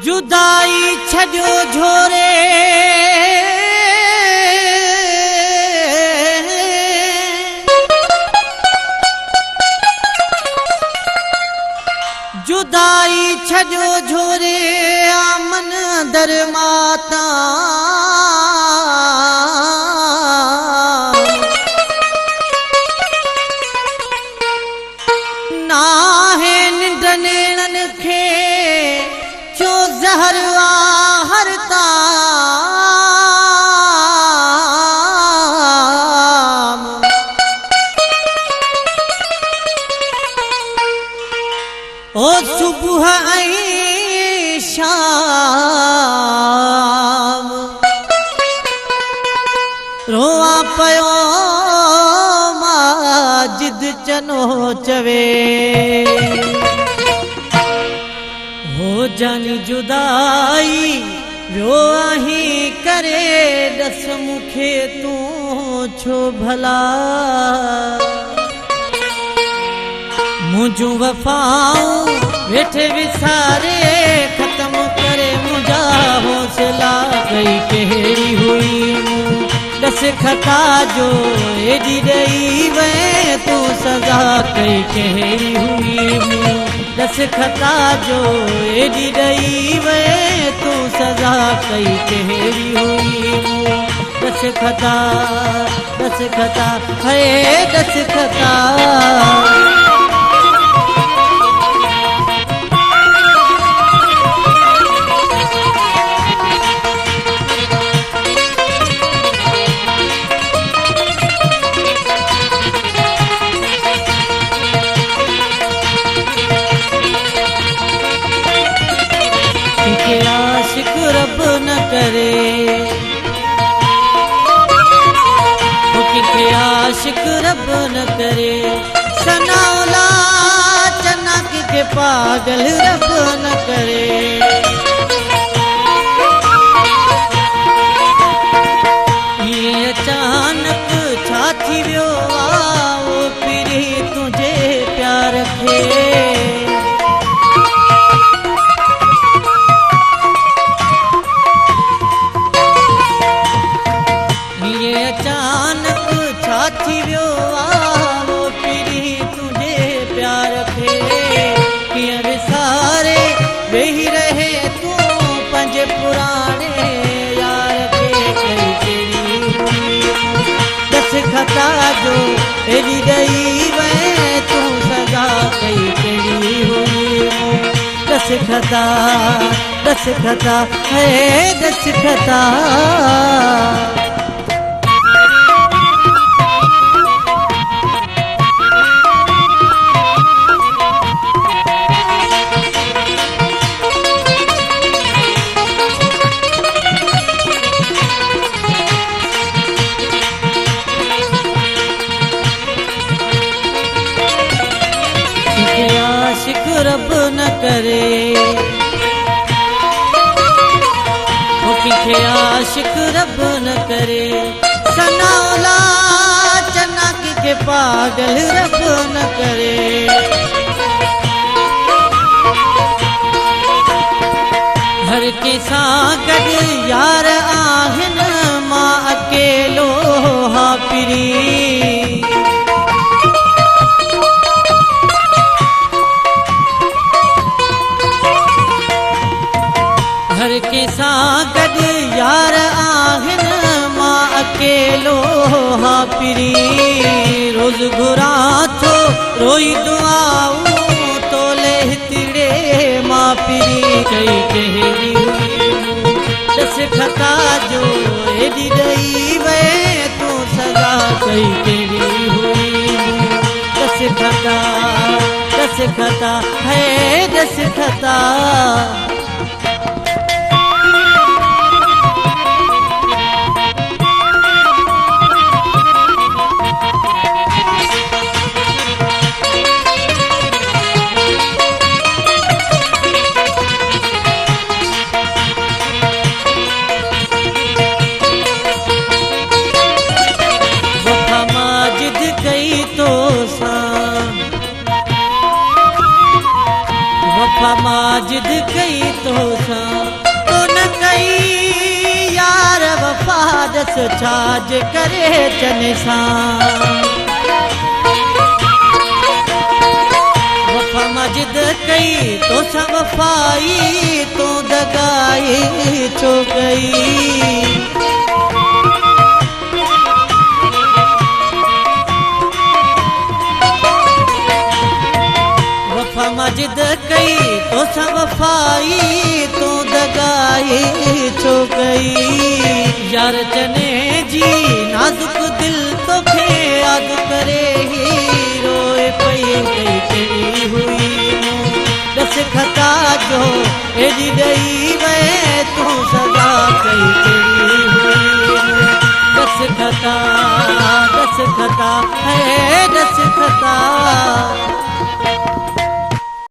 जुदाई छॾियो झोरे जुदाई छॾियो झोरे आमन दर माता नाहे निंड नेणन खे छो ज़हर हरता ओ सुबह ऐं शाम रोआ पयो माजिद चनो चवे हो जानी जुदाई वियो आहीं करे दस मूंखे तूं छो भला मुझूं वफ़ाऊं वेठे विसारे ख़त्म करे मुंहिंजा हौसला कई कहिड़ी हुई दस खता जो एॾी ॾेई वे तूं सज़ा कई कहिड़ी हुई दस खता जो एॾी ॾेई वे तूं सज़ा कई कहिड़ी हुई दस खता है दस खता आशिक रब न करे किथे आशिक रब न करे सनाउला चना किथे पागल रब न करे ये अचानक छा थी वियो वो पिरी तुझे प्यार खे थी वियो वो पिरी तुझे प्यार खे कीअं विसारे वेही रहे तूं पंहिंजे पुराणे यार खे कई कहिड़ी दस खता जो एॾी ॾेई वे तूं सज़ा कई कहिड़ी हुई दस खता है दस खता आशिक रब न करे किथे आशिक रब न करे सनाउला चना किथे पागल रब न करे हर कंहिंसां गॾु यार आहिनि मां अकेलो हा पिरी हर कंहिंसां गॾु यार आहिनि मां अकेलो हा पिरी रोज़ घुरां थो रोई दुआऊं तोले हितड़े मां पिरी कई कहिड़ी दस खता जो एॾी ॾेई वे तूं सज़ा कई कहिड़ी हुई दस खता है दस खता जिद कई तो सां तो न कई यार वफ़ा दस छाज करे चने सां वफ़ा मां जिद कई तो सां वफ़ाई तो दगाई छो कई वफ़ा मां जिद कई तो सां वफ़ाई तो दगाई छो कई यार चने जी नाज़ुक दिल तोखे यादि करे ही रोए पई कई कहिड़ी हुई दस खता जो एॾी ॾेई वए तूं सदा कई कहिड़ी हुई दस खता है दस खता